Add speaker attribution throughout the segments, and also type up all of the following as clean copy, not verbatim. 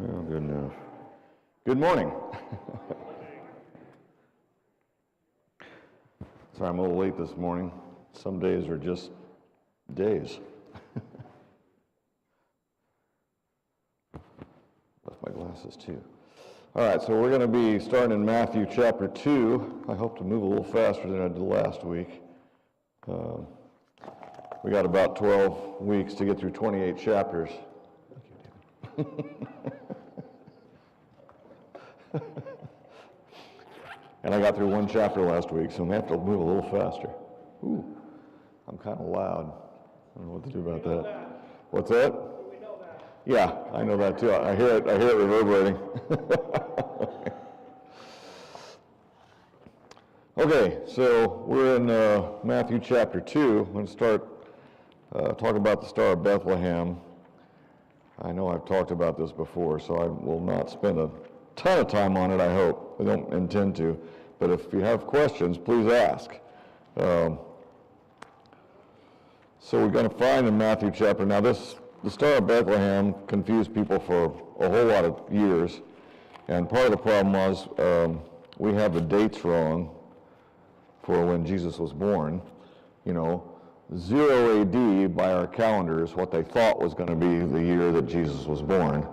Speaker 1: Oh, good enough. Good morning. Sorry, I'm a little late this morning. Some days are just days. Left my glasses too. All right, so we're going to be starting in Matthew chapter 2. I hope to move a little faster than I did last week. We got about 12 weeks to get through 28 chapters. And I got through one chapter last week, so I may have to move a little faster. Ooh, I'm kind of loud. I don't know what to do about that. What's that? We know that. Yeah, I know that too. I hear it reverberating. Okay, so we're in Matthew chapter 2. I'm going to start talking about the Star of Bethlehem. I know I've talked about this before, so I will not spend a ton of time on it, I hope. I don't intend to. But if you have questions, please ask. So we're going to find in Matthew chapter, now the Star of Bethlehem confused people for a whole lot of years. And part of the problem was we have the dates wrong for when Jesus was born. You know, 0 AD by our calendars, what they thought was going to be the year that Jesus was born.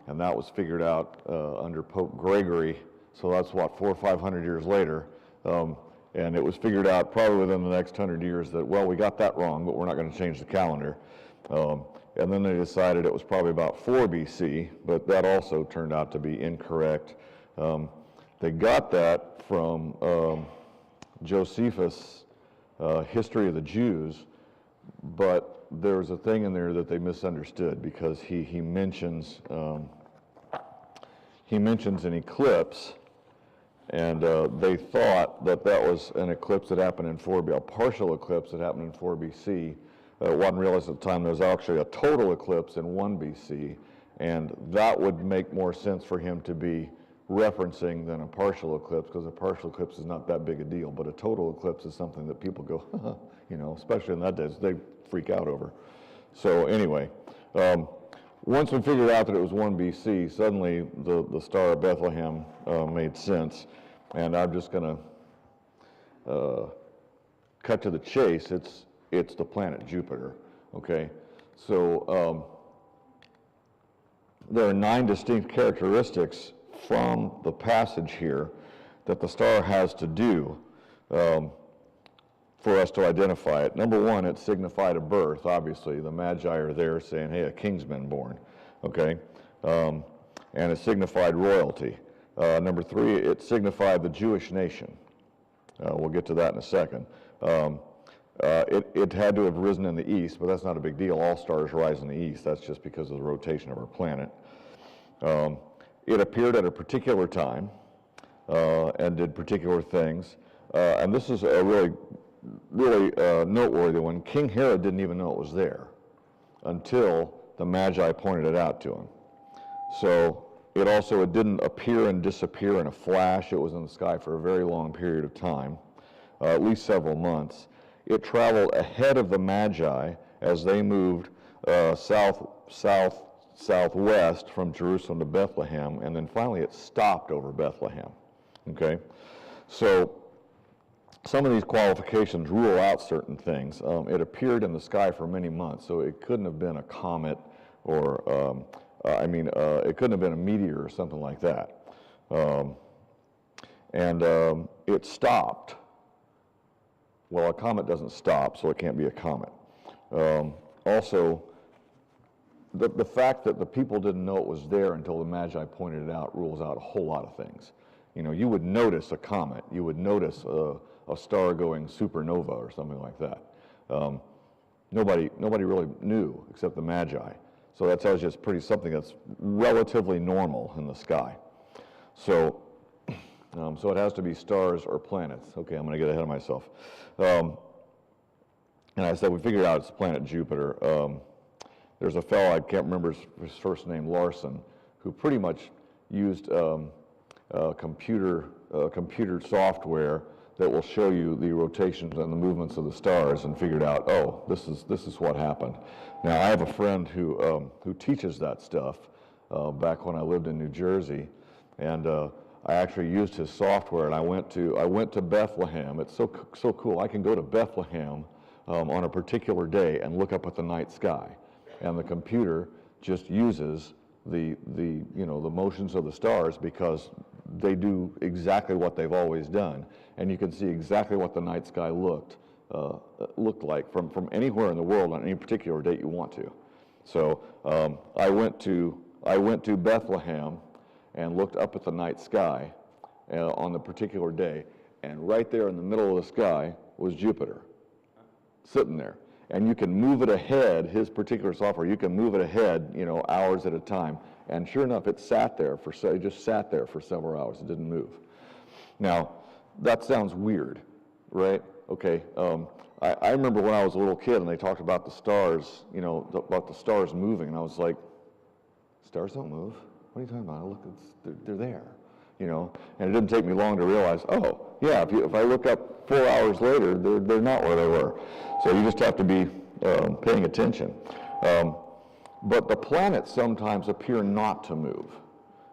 Speaker 1: And that was figured out under Pope Gregory, so that's what, 400 or 500 years later. And it was figured out probably within the next 100 years that, well, we got that wrong, but we're not going to change the calendar. And then they decided it was probably about 4 BC, but that also turned out to be incorrect. They got that from Josephus' History of the Jews, but there's a thing in there that they misunderstood because he mentions an eclipse, and they thought that was an eclipse that happened in 4 BC, a partial eclipse that happened in 4 BC. It wasn't realized at the time there was actually a total eclipse in 1 BC, and that would make more sense for him to be referencing than a partial eclipse, because a partial eclipse is not that big a deal, but a total eclipse is something that people go, you know, especially in that days, they freak out over. So anyway, once we figured out that it was 1 BC, suddenly the Star of Bethlehem made sense, and I'm just going to cut to the chase. It's the planet Jupiter, okay? So there are 9 distinct characteristics from the passage here that the star has to do for us to identify it. Number 1, it signified a birth, obviously. The Magi are there saying, hey, a king's been born, okay? And it signified royalty. Number 3, it signified the Jewish nation. We'll get to that in a second. It had to have risen in the east, but that's not a big deal. All stars rise in the east. That's just because of the rotation of our planet. It appeared at a particular time and did particular things. And this is a really noteworthy one. King Herod didn't even know it was there until the Magi pointed it out to him. So it didn't appear and disappear in a flash. It was in the sky for a very long period of time, at least several months. It traveled ahead of the Magi as they moved southwest from Jerusalem to Bethlehem, and then finally it stopped over Bethlehem. Okay, so some of these qualifications rule out certain things. It appeared in the sky for many months, so it couldn't have been a comet or, it couldn't have been a meteor or something like that. It stopped. Well, a comet doesn't stop, so it can't be a comet. Also, the fact that the people didn't know it was there until the Magi pointed it out rules out a whole lot of things. You know, you would notice a comet, you would notice a star going supernova or something like that. Nobody really knew except the Magi. So that tells you it's something that's relatively normal in the sky. So it has to be stars or planets. Okay, I'm going to get ahead of myself. And I said we figured out it's the planet Jupiter. There's a fellow, I can't remember his first name, Larson, who pretty much used computer software that will show you the rotations and the movements of the stars, and figured out, oh, this is what happened. Now, I have a friend who teaches that stuff, back when I lived in New Jersey, and I actually used his software, and I went to Bethlehem. It's so cool. I can go to Bethlehem on a particular day and look up at the night sky, and the computer just uses the motions of the stars, because they do exactly what they've always done, and you can see exactly what the night sky looked like from anywhere in the world on any particular date you want to. So I went to Bethlehem and looked up at the night sky on the particular day, and right there in the middle of the sky was Jupiter sitting there. And you can move it ahead, his particular software, you can move it ahead, hours at a time. And sure enough, it just sat there for several hours. It didn't move. Now, that sounds weird, right? Okay, I remember when I was a little kid and they talked about the stars, about the stars moving, and I was like, stars don't move? What are you talking about? Look, they're there, And it didn't take me long to realize, oh, yeah, if I look up 4 hours later, they're not where they were. So you just have to be paying attention. But the planets sometimes appear not to move.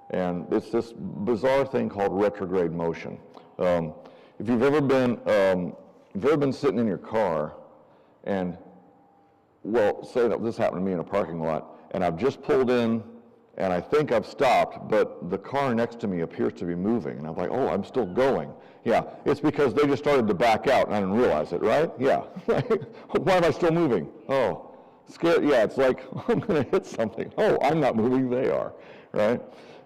Speaker 1: And it's this bizarre thing called retrograde motion. If you've ever been sitting in your car and, say that this happened to me in a parking lot, and I've just pulled in and I think I've stopped, but the car next to me appears to be moving, and I'm like, oh, I'm still going. Yeah, it's because they just started to back out and I didn't realize it, right? Yeah. Why am I still moving? Oh, scared. Yeah, it's like, I'm going to hit something. Oh, I'm not moving, they are, right?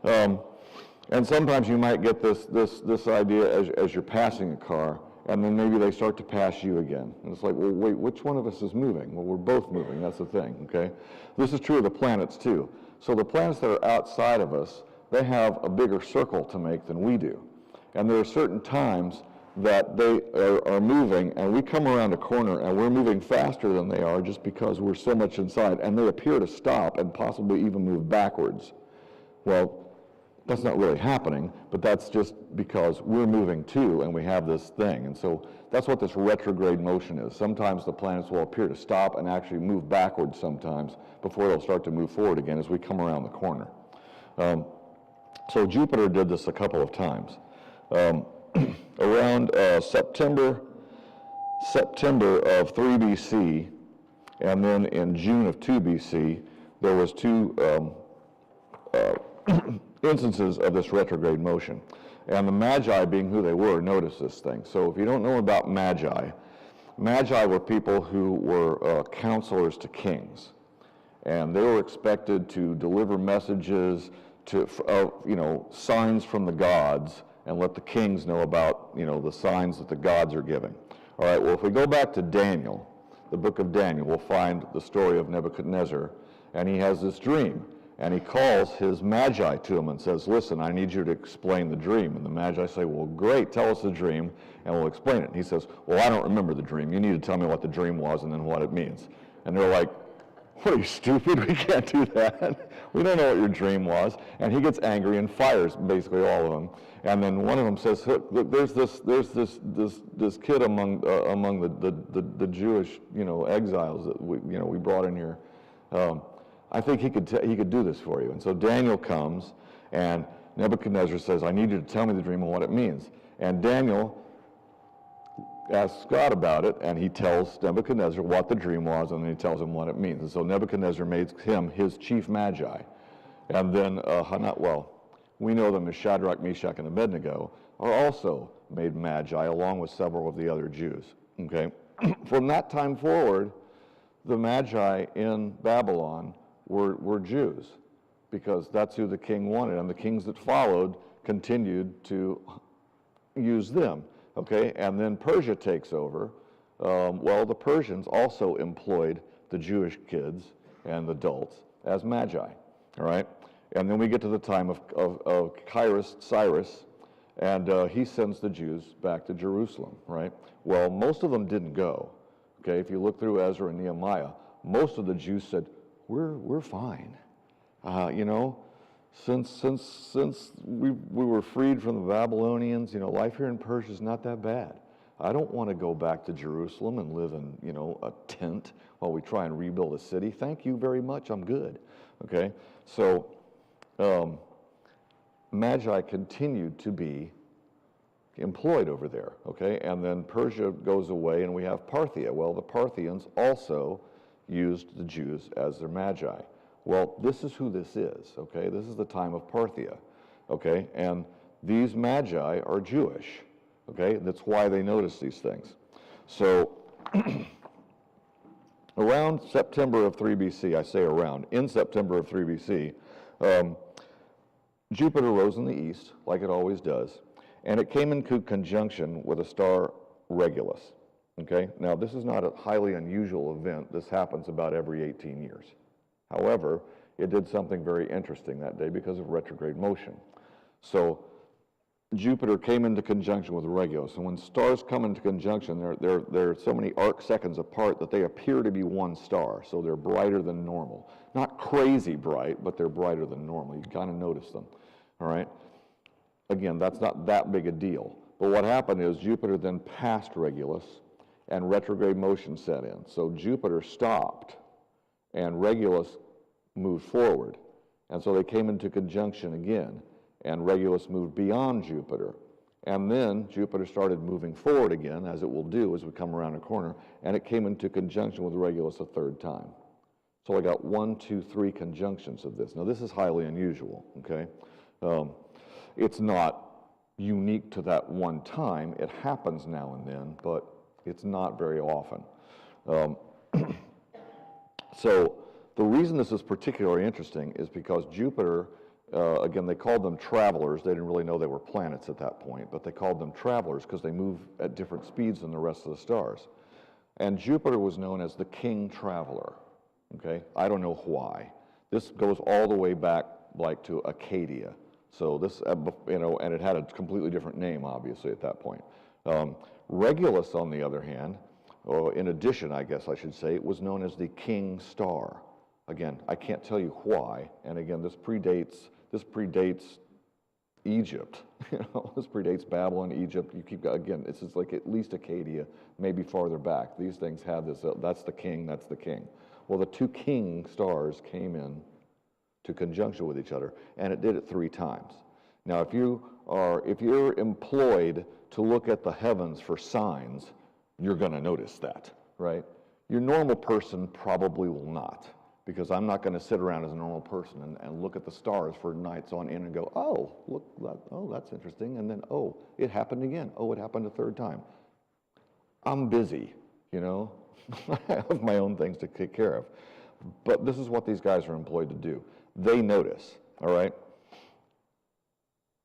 Speaker 1: And sometimes you might get this idea as you're passing a car, and then maybe they start to pass you again. And it's like, well, wait, which one of us is moving? Well, we're both moving, that's the thing, okay? This is true of the planets too. So the planets that are outside of us, they have a bigger circle to make than we do. And there are certain times that they are moving, and we come around a corner and we're moving faster than they are just because we're so much inside, and they appear to stop and possibly even move backwards. Well, that's not really happening, but that's just because we're moving too, and we have this thing. And so that's what this retrograde motion is. Sometimes the planets will appear to stop and actually move backwards sometimes before they'll start to move forward again as we come around the corner. So Jupiter did this a couple of times. Around September of 3 BC, and then in June of 2 BC, there was two instances of this retrograde motion. And the Magi, being who they were, noticed this thing. So if you don't know about Magi were people who were counselors to kings. And they were expected to deliver messages of signs from the gods and let the kings know about, the signs that the gods are giving. All right, well, if we go back to Daniel, the book of Daniel, we'll find the story of Nebuchadnezzar, and he has this dream. And he calls his Magi to him and says, listen, I need you to explain the dream. And the Magi say, well, great, tell us the dream, and we'll explain it. And he says, well, I don't remember the dream. You need to tell me what the dream was and then what it means. And they're like, what, are you stupid? We can't do that. We don't know what your dream was. And he gets angry and fires basically all of them. And then one of them says, look, there's this kid among the Jewish exiles that we brought in here. I think he could do this for you. And so Daniel comes, and Nebuchadnezzar says, I need you to tell me the dream and what it means. And Daniel asks God about it, and he tells Nebuchadnezzar what the dream was, and then he tells him what it means. And so Nebuchadnezzar makes him his chief Magi. And then, we know them as Shadrach, Meshach, and Abednego are also made Magi, along with several of the other Jews. Okay? From that time forward, the Magi in Babylon were Jews, because that's who the king wanted, and the kings that followed continued to use them. Okay, and then Persia takes over. The Persians also employed the Jewish kids and adults as Magi. All right, and then we get to the time of Cyrus, and he sends the Jews back to Jerusalem. Right. Well, most of them didn't go. Okay, if you look through Ezra and Nehemiah, most of the Jews said, we're fine. Since we were freed from the Babylonians, life here in Persia is not that bad. I don't want to go back to Jerusalem and live in, a tent while we try and rebuild a city. Thank you very much, I'm good. Okay, so Magi continued to be employed over there, okay? And then Persia goes away and we have Parthia. Well, the Parthians also used the Jews as their magi. Well, this is who this is, okay? This is the time of Parthia, okay? And these magi are Jewish, okay? That's why they notice these things. So around September of 3 BC, I say around, in September of 3 BC, Jupiter rose in the east, like it always does, and it came into conjunction with a star Regulus. Okay? Now, this is not a highly unusual event. This happens about every 18 years. However, it did something very interesting that day because of retrograde motion. So, Jupiter came into conjunction with Regulus, and when stars come into conjunction, they're so many arc seconds apart that they appear to be one star, so they're brighter than normal. Not crazy bright, but they're brighter than normal. You kind of notice them, all right? Again, that's not that big a deal. But what happened is Jupiter then passed Regulus, and retrograde motion set in. So Jupiter stopped, and Regulus moved forward. And so they came into conjunction again, and Regulus moved beyond Jupiter. And then Jupiter started moving forward again, as it will do as we come around a corner, and it came into conjunction with Regulus a third time. So I got 1, 2, 3 conjunctions of this. Now this is highly unusual, okay? It's not unique to that one time. It happens now and then, but it's not very often. So the reason this is particularly interesting is because Jupiter, again, they called them travelers. They didn't really know they were planets at that point, but they called them travelers because they move at different speeds than the rest of the stars. And Jupiter was known as the king traveler, okay? I don't know why. This goes all the way back like to Acadia. So this, and it had a completely different name, obviously, at that point. Regulus, on the other hand, or in addition, I guess I should say, was known as the king star. Again, I can't tell you why, and again, this predates Egypt. This predates Babylon, Egypt. You keep again. This is like at least Acadia, maybe farther back. These things had this. That's the king. That's the king. Well, the two king stars came in to conjunction with each other, and it did it 3 times. Now, if you're employed to look at the heavens for signs, you're going to notice that, right? Your normal person probably will not, because I'm not going to sit around as a normal person and look at the stars for nights on end and go, oh, look, that's interesting, and then, oh, it happened again. Oh, it happened a 3rd time. I'm busy, I have my own things to take care of. But this is what these guys are employed to do. They notice, all right?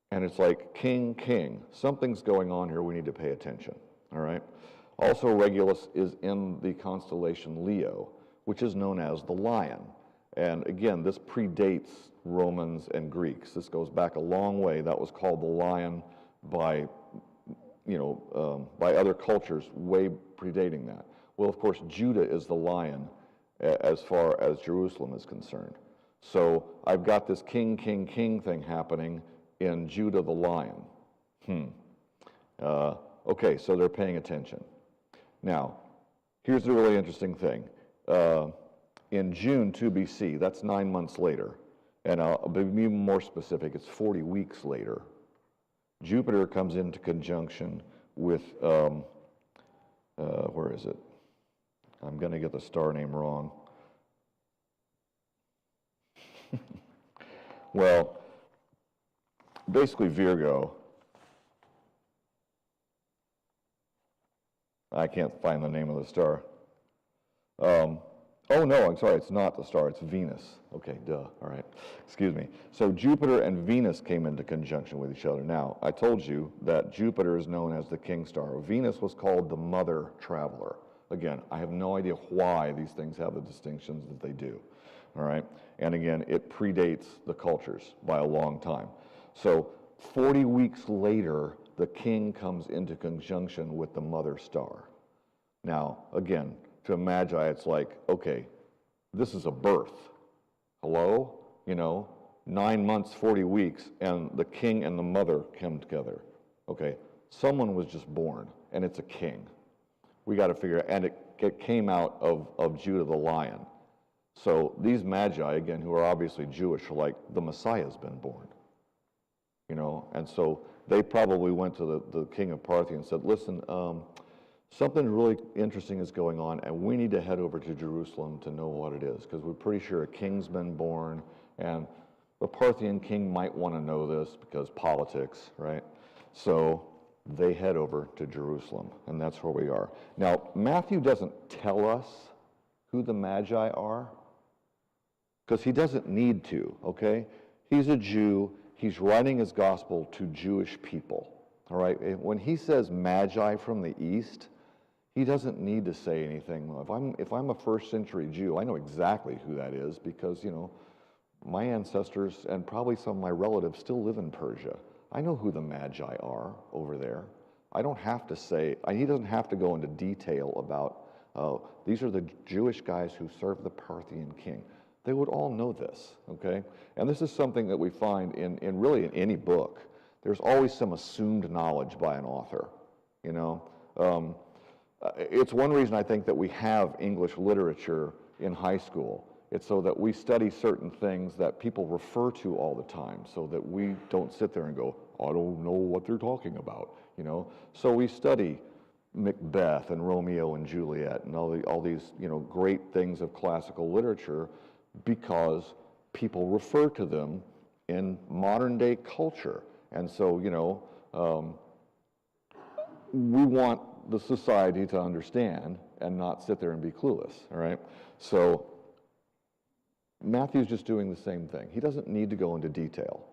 Speaker 1: And it's like, king, something's going on here, we need to pay attention, all right? Also, Regulus is in the constellation Leo, which is known as the lion. And again, this predates Romans and Greeks. This goes back a long way. That was called the lion by other cultures way predating that. Well, of course, Judah is the lion as far as Jerusalem is concerned. So I've got this king thing happening in Judah the lion. Okay, so they're paying attention. Now, here's the really interesting thing. In June 2 BC, that's 9 months later, and I'll be even more specific, it's 40 weeks later, Jupiter comes into conjunction with, where is it? I'm going to get the star name wrong. Well, basically Virgo. I can't find the name of the star. Oh no, I'm sorry, it's not the star, it's Venus. Okay, duh, all right, excuse me. So Jupiter and Venus came into conjunction with each other. Now, I told you that Jupiter is known as the king star. Venus was called the mother traveler. Again, I have no idea why these things have the distinctions that they do, all right? And again, it predates the cultures by a long time. So 40 weeks later, the king comes into conjunction with the mother star. Now, again, to a magi, it's like, okay, this is a birth. Hello? 9 months, 40 weeks, and the king and the mother come together. Okay, someone was just born, and it's a king. We got to figure out, and it came out of Judah the lion. So these magi, again, who are obviously Jewish, are like, the Messiah's been born. And so they probably went to the king of Parthia and said, listen, something really interesting is going on, and we need to head over to Jerusalem to know what it is, because we're pretty sure a king's been born, and the Parthian king might want to know this because politics, right? So they head over to Jerusalem, and that's where we are. Now, Matthew doesn't tell us who the Magi are, because he doesn't need to, okay? He's a Jew. He's writing his gospel to Jewish people, all right? When he says Magi from the East, he doesn't need to say anything. If I'm a first century Jew, I know exactly who that is because, my ancestors and probably some of my relatives still live in Persia. I know who the Magi are over there. I don't have to say, he doesn't have to go into detail about, these are the Jewish guys who serve the Parthian king. They would all know this, okay? And this is something that we find in really in any book. There's always some assumed knowledge by an author, It's one reason I think that we have English literature in high school. It's so that we study certain things that people refer to all the time, so that we don't sit there and go, I don't know what they're talking about, So we study Macbeth and Romeo and Juliet and all these, great things of classical literature because people refer to them in modern day culture. And so, we want the society to understand and not sit there and be clueless, all right? So Matthew's just doing the same thing. He doesn't need to go into detail.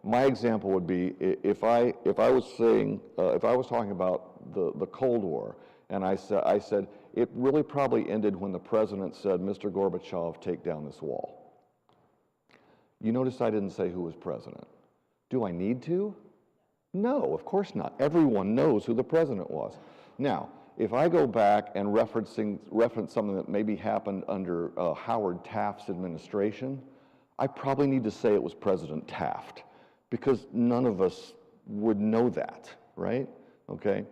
Speaker 1: My example would be if I was talking about the Cold War, and I said it really probably ended when the president said, Mr. Gorbachev, take down this wall. You notice I didn't say who was president. Do I need to? No, of course not. Everyone knows who the president was. Now, if I go back and reference something that maybe happened under Howard Taft's administration, I probably need to say it was President Taft, because none of us would know that, right? Okay?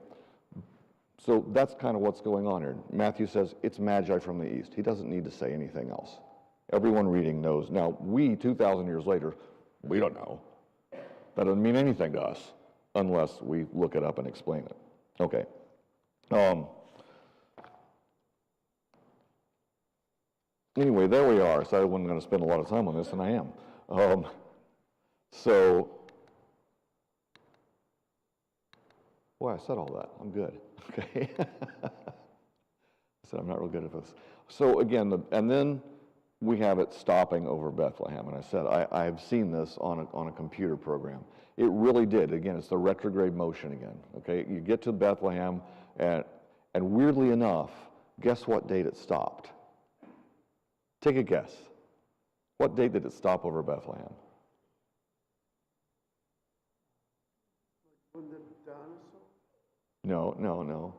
Speaker 1: So that's kind of what's going on here. Matthew says it's Magi from the East. He doesn't need to say anything else. Everyone reading knows. Now, we, 2,000 years later, we don't know. That doesn't mean anything to us unless we look it up and explain it. Okay. Anyway, there we are. So I wasn't going to spend a lot of time on this, and I am. Boy, I said all that. I'm good. Okay. I said I'm not real good at this. So again, and then we have it stopping over Bethlehem. And I said I have seen this on a computer program. It really did. Again, it's the retrograde motion again. Okay, you get to Bethlehem, and weirdly enough, guess what date it stopped? Take a guess. What date did it stop over Bethlehem?
Speaker 2: When the dinosaur?
Speaker 1: No.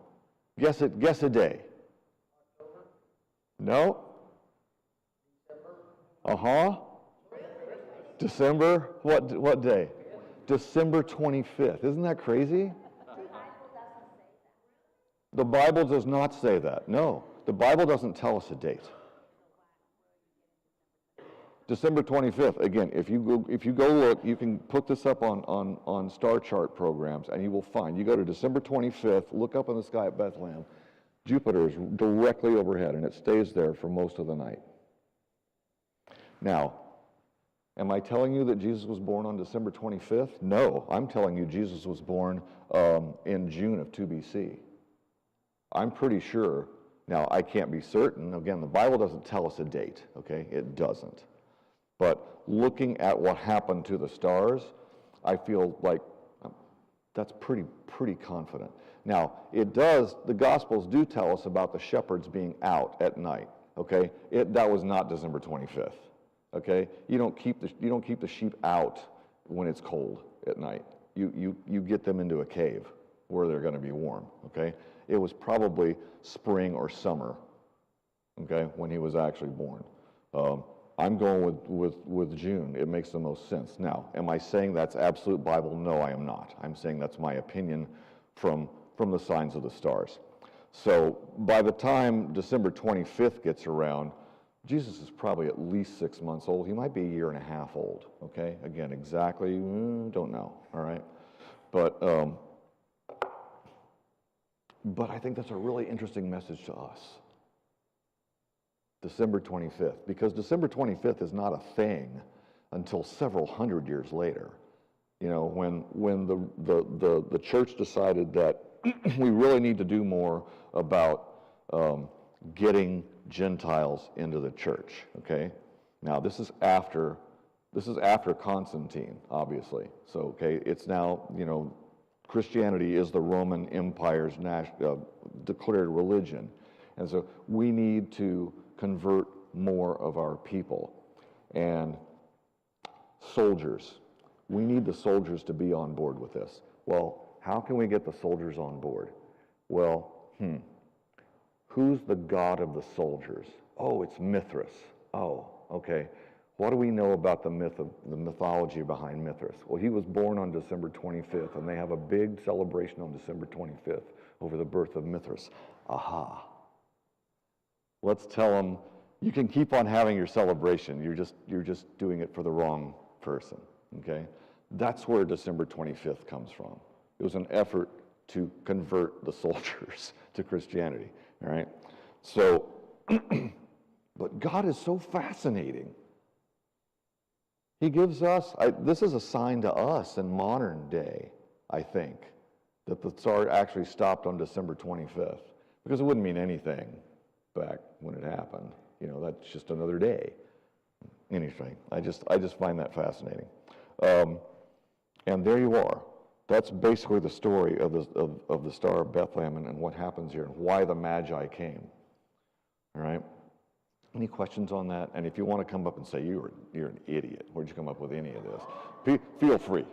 Speaker 1: Guess a day.
Speaker 2: October?
Speaker 1: No.
Speaker 2: December?
Speaker 1: December? What day? December 25th. Isn't that crazy? The Bible does not say that. No. The Bible doesn't tell us a date. December 25th. Again, if you go look, you can put this up on star chart programs, and you will find. You go to December 25th, look up in the sky at Bethlehem. Jupiter is directly overhead, and it stays there for most of the night. Now, am I telling you that Jesus was born on December 25th? No, I'm telling you Jesus was born in June of 2 BC. I'm pretty sure. Now, I can't be certain. Again, the Bible doesn't tell us a date, okay? It doesn't. But looking at what happened to the stars, I feel like that's pretty confident. Now, the Gospels do tell us about the shepherds being out at night, okay? That was not December 25th, okay? You don't keep the sheep out when it's cold at night. You get them into a cave where they're going to be warm, okay? It was probably spring or summer, okay, when he was actually born. I'm going with June. It makes the most sense. Now, am I saying that's absolute Bible? No, I am not. I'm saying that's my opinion from the signs of the stars. So by the time December 25th gets around, Jesus is probably at least 6 months old. He might be a year and a half old, okay? Again, exactly, don't know, all right? But I think that's a really interesting message to us. December 25th, because December 25th is not a thing until several hundred years later. You know, when the church decided that we really need to do more about getting Gentiles into the church, okay? Now, this is after Constantine, obviously. So, okay, it's now, you know, Christianity is the Roman Empire's declared religion. And so we need to convert more of our people. And soldiers, we need the soldiers to be on board with this. Well, how can we get the soldiers on board? Well, who's the god of the soldiers? Oh, it's Mithras. Oh, okay. What do we know about the mythology behind Mithras? Well, he was born on December 25th, and they have a big celebration on December 25th over the birth of Mithras. Aha. Let's tell them, you can keep on having your celebration. You're just doing it for the wrong person, okay? That's where December 25th comes from. It was an effort to convert the soldiers to Christianity, all right? So, but God is so fascinating. He gives us, this is a sign to us in modern day, I think, that the Tsar actually stopped on December 25th, because it wouldn't mean anything back when it happened. You know, that's just another day. Anything. I just find that fascinating. And there you are. That's basically the story of the Star of Bethlehem and what happens here and why the Magi came. All right? Any questions on that? And if you want to come up and say, you're an idiot, where'd you come up with any of this? Feel free.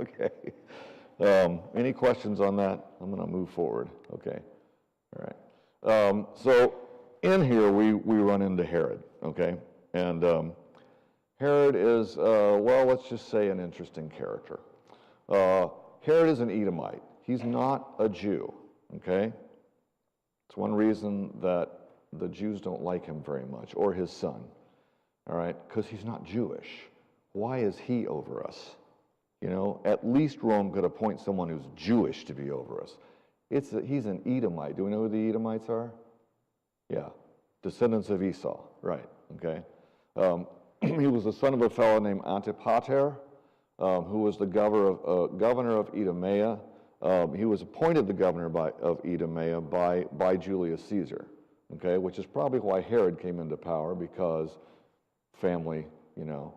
Speaker 1: Okay. Any questions on that? I'm going to move forward. Okay. All right. So in here, we run into Herod, okay? And Herod is, well, let's just say an interesting character. Herod is an Edomite. He's not a Jew, okay? It's one reason that the Jews don't like him very much, or his son, all right? Because he's not Jewish. Why is he over us? You know, at least Rome could appoint someone who's Jewish to be over us. He's an Edomite. Do we know who the Edomites are? Yeah, descendants of Esau, right, okay. He was the son of a fellow named Antipater, who was the governor of Idumea. He was appointed the governor of Idumea by Julius Caesar, okay, which is probably why Herod came into power, because family, you know.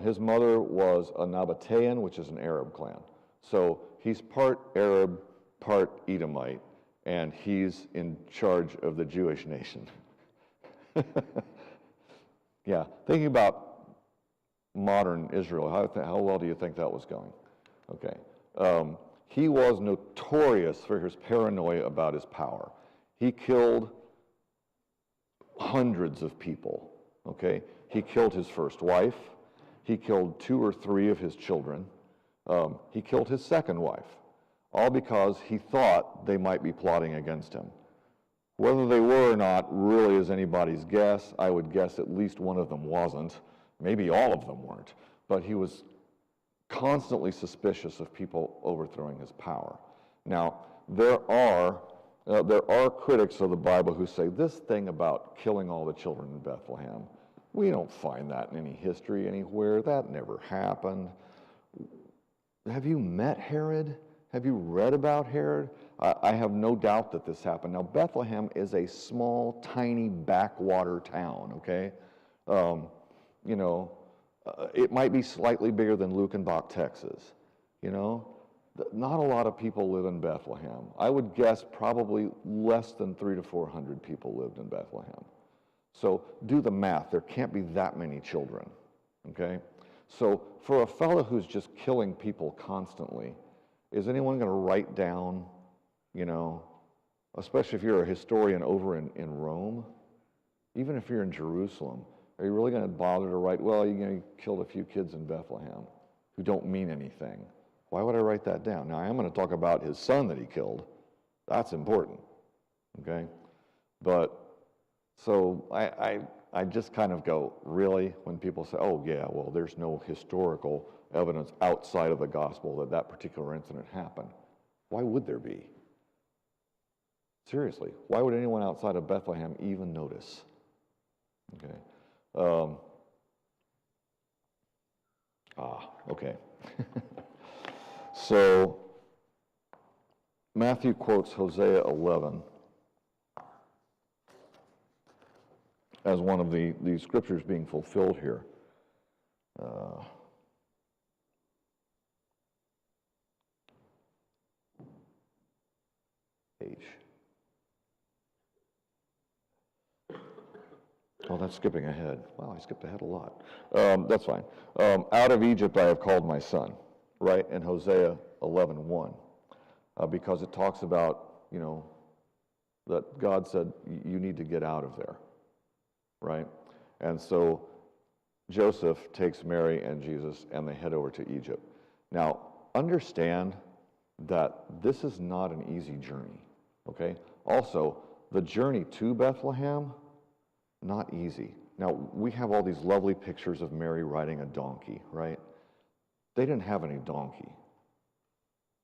Speaker 1: His mother was a Nabatean, which is an Arab clan. So he's part Arab, part Edomite, and he's in charge of the Jewish nation. Yeah, thinking about modern Israel, how well do you think that was going? Okay. He was notorious for his paranoia about his power. He killed hundreds of people, okay? He killed his first wife. He killed 2 or 3 of his children. He killed his second wife, all because he thought they might be plotting against him. Whether they were or not really is anybody's guess. I would guess at least one of them wasn't. Maybe all of them weren't. But he was constantly suspicious of people overthrowing his power. Now, there are critics of the Bible who say this thing about killing all the children in Bethlehem, we don't find that in any history anywhere. That never happened. Have you met Herod? Have you read about Herod? I have no doubt that this happened. Now, Bethlehem is a small, tiny backwater town, okay? You know, it might be slightly bigger than Lukenbach, Texas, you know? Not a lot of people live in Bethlehem. I would guess probably less than 300 to 400 people lived in Bethlehem. So do the math. There can't be that many children, okay? So for a fellow who's just killing people constantly, is anyone going to write down, you know, especially if you're a historian over in Rome, even if you're in Jerusalem, are you really going to bother to write, well, you killed a few kids in Bethlehem who don't mean anything? Why would I write that down? Now, I am going to talk about his son that he killed. That's important, okay? But So I just kind of go, really? When people say, oh yeah, well, there's no historical evidence outside of the gospel that that particular incident happened. Why would there be? Seriously, why would anyone outside of Bethlehem even notice? Okay. Okay. So Matthew quotes Hosea 11 as one of the scriptures being fulfilled here. Page. Oh, that's skipping ahead. Wow, I skipped ahead a lot. That's fine. Out of Egypt I have called my son, right? In Hosea 11:1, because it talks about, that God said, you need to get out of there, right? And so Joseph takes Mary and Jesus and they head over to Egypt. Now, understand that this is not an easy journey, okay? Also, the journey to Bethlehem, not easy. Now, we have all these lovely pictures of Mary riding a donkey, right? They didn't have any donkey.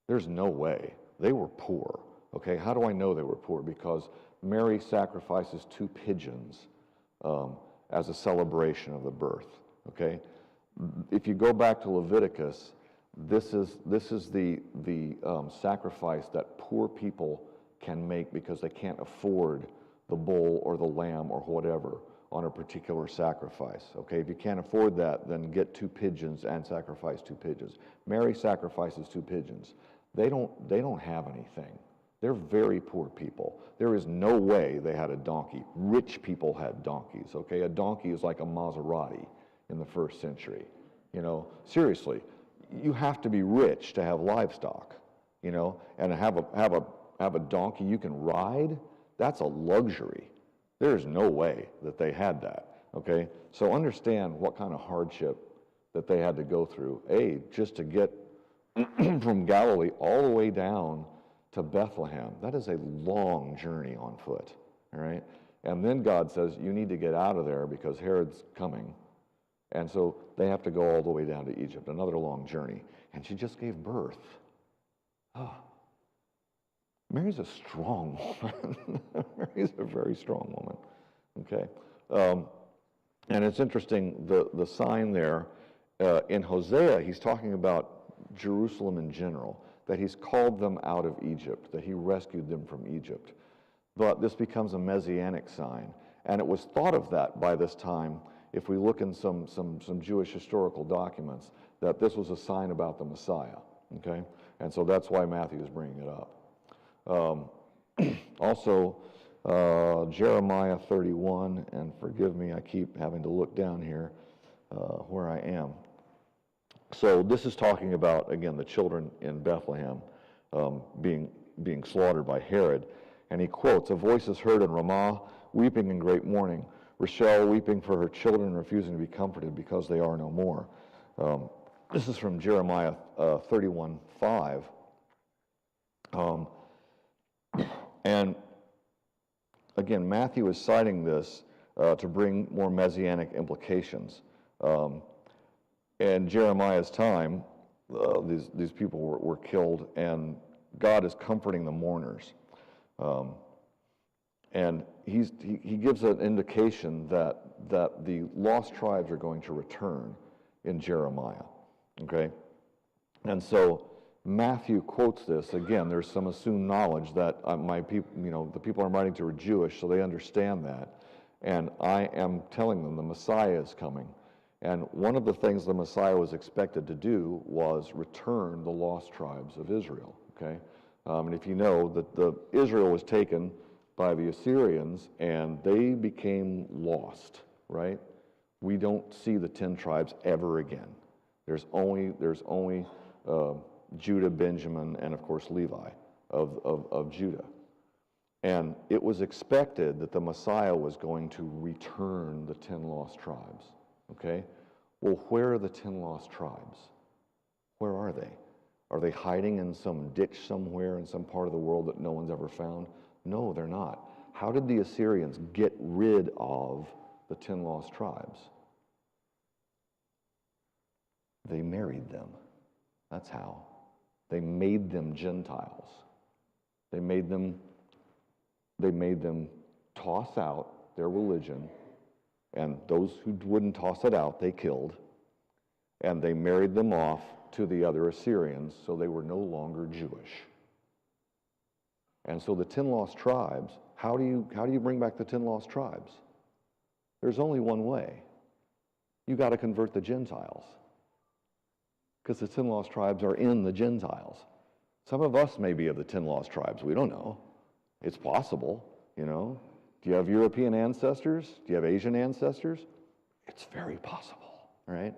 Speaker 1: There's no way. They were poor, okay? How do I know they were poor? Because Mary sacrifices 2 pigeons as a celebration of the birth, okay? If you go back to Leviticus, this is the sacrifice that poor people can make because they can't afford the bull or the lamb or whatever on a particular sacrifice. Okay, if you can't afford that, then get 2 pigeons and sacrifice 2 pigeons. Mary sacrifices 2 pigeons. They don't have anything. They're very poor people. There is no way they had a donkey. Rich people had donkeys. Okay, a donkey is like a Maserati in the 1st century. Seriously, you have to be rich to have livestock. And have a donkey you can ride. That's a luxury. There's no way that they had that, okay? So understand what kind of hardship that they had to go through. Just to get from Galilee all the way down to Bethlehem. That is a long journey on foot, all right? And then God says, you need to get out of there because Herod's coming. And so they have to go all the way down to Egypt, another long journey. And she just gave birth. Mary's a strong woman. Mary's a very strong woman. Okay, and it's interesting the sign there in Hosea. He's talking about Jerusalem in general, that he's called them out of Egypt, that he rescued them from Egypt. But this becomes a messianic sign, and it was thought of that by this time. If we look in some Jewish historical documents, that this was a sign about the Messiah. Okay, and so that's why Matthew is bringing it up. Also, Jeremiah 31, and forgive me, I keep having to look down here where I am. So this is talking about, again, the children in Bethlehem being slaughtered by Herod. And he quotes, "A voice is heard in Ramah, weeping in great mourning, Rachel weeping for her children and refusing to be comforted because they are no more." This is from Jeremiah 31:5. And again, Matthew is citing this to bring more messianic implications. In Jeremiah's time, these people were killed, and God is comforting the mourners. And he gives an indication that the lost tribes are going to return in Jeremiah. Okay? And so Matthew quotes this. Again, there's some assumed knowledge that my people, the people I'm writing to are Jewish, so they understand that. And I am telling them the Messiah is coming. And one of the things the Messiah was expected to do was return the lost tribes of Israel. Okay? And if you know that Israel was taken by the Assyrians, and they became lost, right? We don't see the 10 tribes ever again. There's only Judah, Benjamin, and of course Levi of Judah. And it was expected that the Messiah was going to return the 10 lost tribes. Okay? Well, where are the 10 lost tribes? Where are they? Are they hiding in some ditch somewhere in some part of the world that no one's ever found? No, they're not. How did the Assyrians get rid of the 10 lost tribes? They married them. That's how. They made them Gentiles. They made them toss out their religion, and those who wouldn't toss it out, they killed, and they married them off to the other Assyrians, so they were no longer Jewish. And so the 10 lost tribes, how do you bring back the 10 lost tribes? There's only one way. You got to convert the Gentiles, because the 10 lost tribes are in the Gentiles. Some of us may be of the 10 lost tribes. We don't know. It's possible, you know. Do you have European ancestors? Do you have Asian ancestors? It's very possible, right?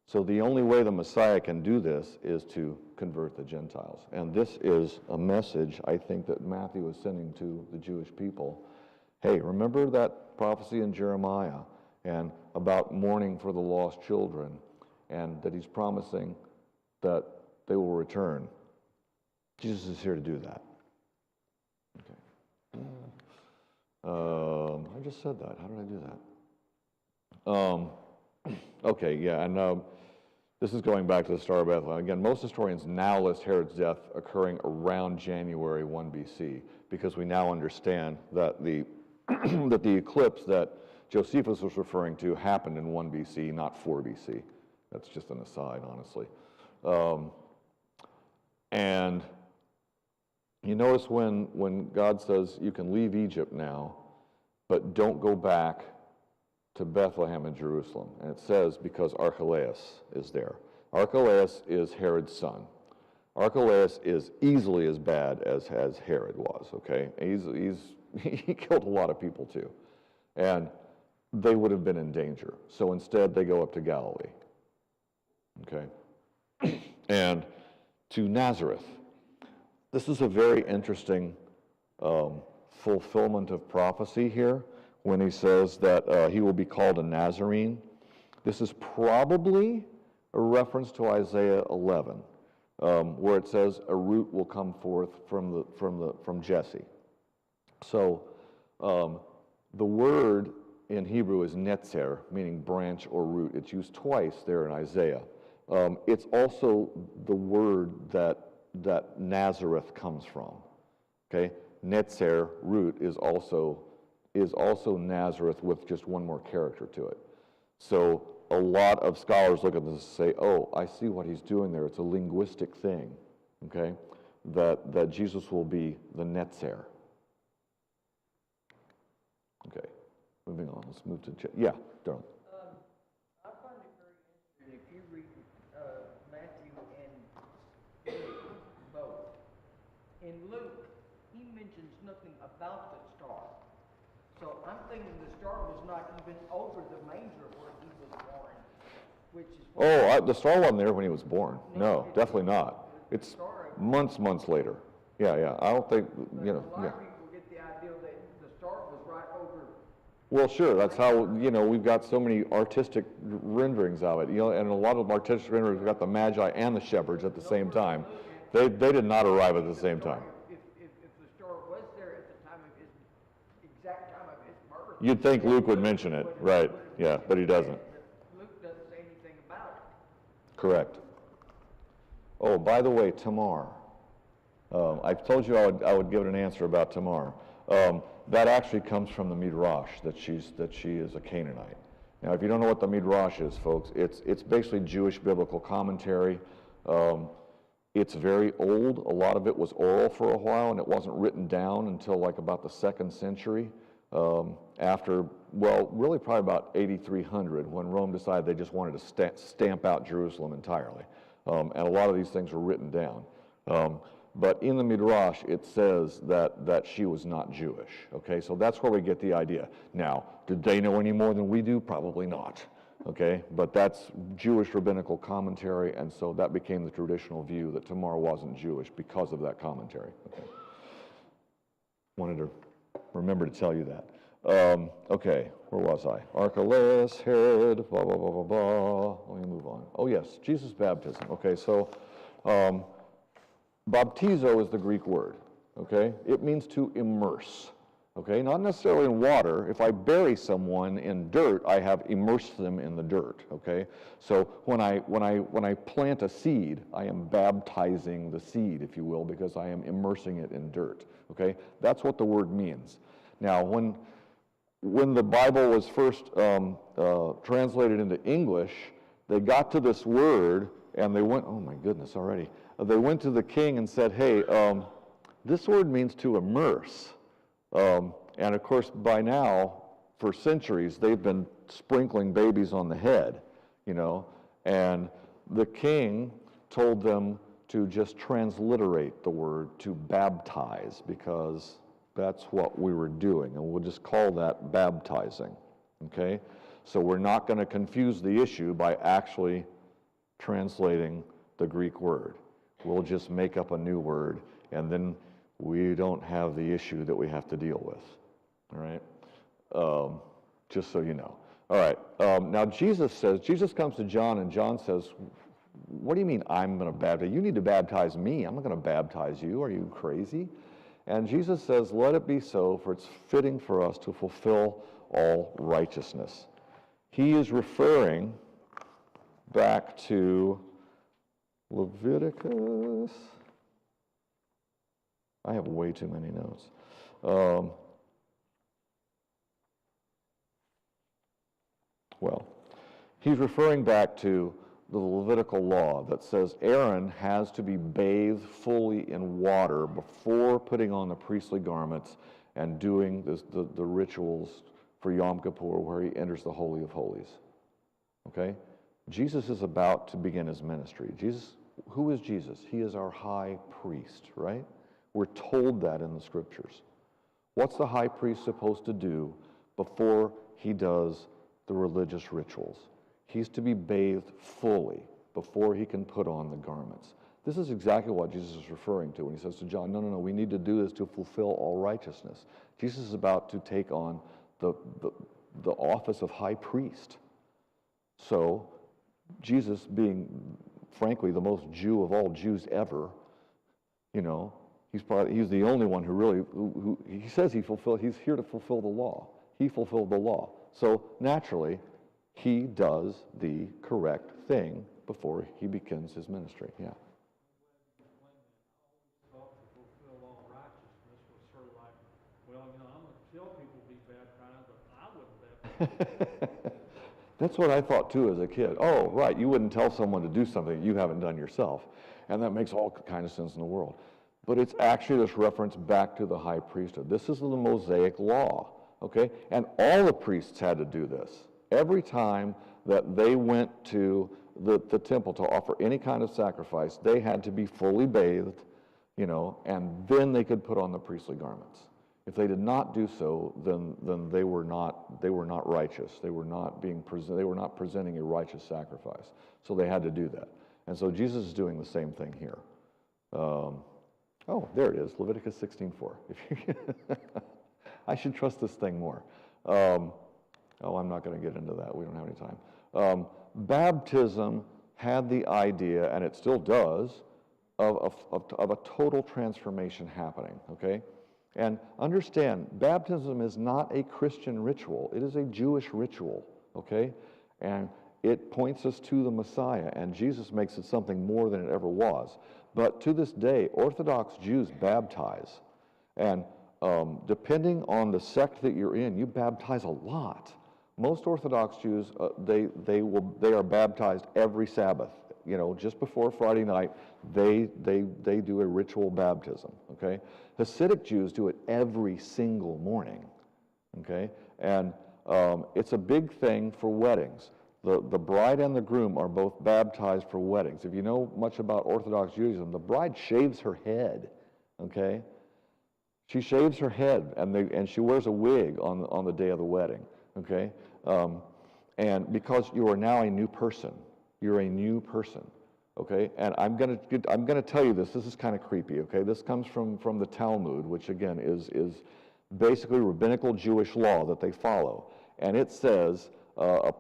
Speaker 1: So the only way the Messiah can do this is to convert the Gentiles. And this is a message, I think, that Matthew is sending to the Jewish people. Hey, remember that prophecy in Jeremiah and about mourning for the lost children, and that he's promising that they will return. Jesus is here to do that. Okay. I just said that. How did I do that? Okay, yeah, and this is going back to the Star of Bethlehem. Again, most historians now list Herod's death occurring around January 1 BC, because we now understand that the that the eclipse that Josephus was referring to happened in 1 BC, not 4 BC. That's just an aside, honestly. And you notice when God says you can leave Egypt now, but don't go back to Bethlehem and Jerusalem. And it says because Archelaus is there. Archelaus is Herod's son. Archelaus is easily as bad as Herod was, okay? He killed a lot of people too. And they would have been in danger. So instead they go up to Galilee. Okay? And to Nazareth. This is a very interesting fulfillment of prophecy here when he says that he will be called a Nazarene. This is probably a reference to Isaiah 11, where it says a root will come forth from Jesse. So the word in Hebrew is netzer, meaning branch or root. It's used twice there in Isaiah. It's also the word that Nazareth comes from. Okay, netzer, root, is also Nazareth with just one more character to it. So a lot of scholars look at this and say, "Oh, I see what he's doing there. It's a linguistic thing." Okay, that Jesus will be the netzer. Okay, moving on. Let's move to yeah, Darrell.
Speaker 2: I find it very interesting if you read Matthew and both. In Luke, he mentions nothing about the star. So I'm thinking the star was not even over the manger where he was born, which is...
Speaker 1: The star wasn't there when he was born. No, definitely not. It's months later. Yeah. I don't think, you know.
Speaker 2: A lot of people get the idea that the star was right over.
Speaker 1: Well, sure. That's how, we've got so many artistic renderings of it. And a lot of artistic renderings, we've got the Magi and the shepherds at the same time. They did not arrive at the same time.
Speaker 2: If the star was there at the time of his exact time of his birth.
Speaker 1: You'd think Luke would mention it, right? Yeah, but he doesn't.
Speaker 2: Luke doesn't say anything about it.
Speaker 1: Correct. Oh, by the way, Tamar. I told you I would give it an answer about Tamar. That actually comes from the Midrash, that she is a Canaanite. Now, if you don't know what the Midrash is, folks, it's basically Jewish biblical commentary. It's very old. A lot of it was oral for a while, and it wasn't written down until like about the 2nd century, after, well, really probably about 8300, when Rome decided they just wanted to stamp out Jerusalem entirely. And a lot of these things were written down. But in the Midrash, it says that she was not Jewish. Okay, so that's where we get the idea. Now, did they know any more than we do? Probably not. Okay, but that's Jewish rabbinical commentary, and so that became the traditional view that Tamar wasn't Jewish because of that commentary. Okay. Wanted to remember to tell you that. Okay, where was I? Archelaus, Herod, blah, blah, blah, blah, blah. Let me move on. Oh, yes, Jesus' baptism. Okay, so baptizo is the Greek word. Okay, it means to immerse. Okay, not necessarily in water. If I bury someone in dirt, I have immersed them in the dirt. Okay, so when I plant a seed, I am baptizing the seed, if you will, because I am immersing it in dirt. Okay, that's what the word means. Now, when the Bible was first translated into English, they got to this word and they went, oh my goodness, already. They went to the king and said, hey, this word means to immerse. And of course, by now, for centuries, they've been sprinkling babies on the head, you know, and the king told them to just transliterate the word to baptize, because that's what we were doing, and we'll just call that baptizing, okay? So we're not going to confuse the issue by actually translating the Greek word. We'll just make up a new word, and then we don't have the issue that we have to deal with, all right? Just so you know. All right, now Jesus comes to John, and John says, what do you mean I'm going to baptize? You need to baptize me. I'm not going to baptize you. Are you crazy? And Jesus says, let it be so, for it's fitting for us to fulfill all righteousness. He is referring back to Leviticus. I have way too many notes. Well, he's referring back to the Levitical law that says Aaron has to be bathed fully in water before putting on the priestly garments and doing the rituals for Yom Kippur, where he enters the Holy of Holies. Okay? Jesus is about to begin his ministry. Who is Jesus? He is our high priest, right? We're told that in the scriptures. What's the high priest supposed to do before he does the religious rituals? He's to be bathed fully before he can put on the garments. This is exactly what Jesus is referring to when he says to John, no, we need to do this to fulfill all righteousness. Jesus is about to take on the office of high priest. So Jesus, being frankly the most Jew of all Jews ever, you know, he's the only one who really, who he says he's here to fulfill the law. He fulfilled the law. So naturally, he does the correct thing before he begins his ministry. Yeah.
Speaker 3: When I always thought to fulfill all righteousness was sort of like, well, you know, I'm going to tell people to be baptized, but I wouldn't baptize.
Speaker 1: That's what I thought too as a kid. Oh, right, you wouldn't tell someone to do something you haven't done yourself. And that makes all kind of sense in the world. But it's actually this reference back to the high priesthood. This is the Mosaic law, okay? And all the priests had to do this. Every time that they went to the temple to offer any kind of sacrifice, they had to be fully bathed, you know, and then they could put on the priestly garments. If they did not do so, then they were not righteous. They were not presenting a righteous sacrifice. So they had to do that. And so Jesus is doing the same thing here. Oh, there it is, Leviticus 16:4. I should trust this thing more. I'm not going to get into that. We don't have any time. Baptism had the idea, and it still does, of a total transformation happening, okay? And understand, baptism is not a Christian ritual. It is a Jewish ritual, okay? And it points us to the Messiah, and Jesus makes it something more than it ever was. But to this day, Orthodox Jews baptize. And depending on the sect that you're in, you baptize a lot. Most Orthodox Jews, they are baptized every Sabbath. You know, just before Friday night, they do a ritual baptism, okay? Hasidic Jews do it every single morning, okay? And it's a big thing for weddings. The bride and the groom are both baptized for weddings. If you know much about Orthodox Judaism, the bride shaves her head, okay? She shaves her head, and she wears a wig on the day of the wedding, okay? And because you are now a new person. You're a new person, okay? And I'm gonna tell you this. This is kind of creepy, okay? This comes from the Talmud, which again is basically rabbinical Jewish law that they follow, and it says a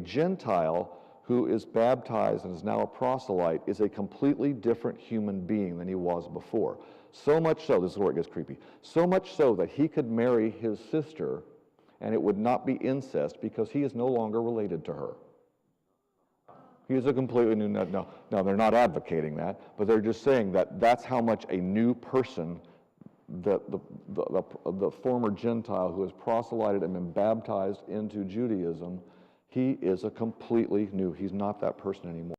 Speaker 1: Gentile who is baptized and is now a proselyte is a completely different human being than he was before. So much so, this is where it gets creepy, so much so that he could marry his sister and it would not be incest because he is no longer related to her. He is a completely new, now they're not advocating that, but they're just saying that that's how much a new person, the former Gentile who has proselyted and been baptized into Judaism, he is a completely new, he's not that person anymore.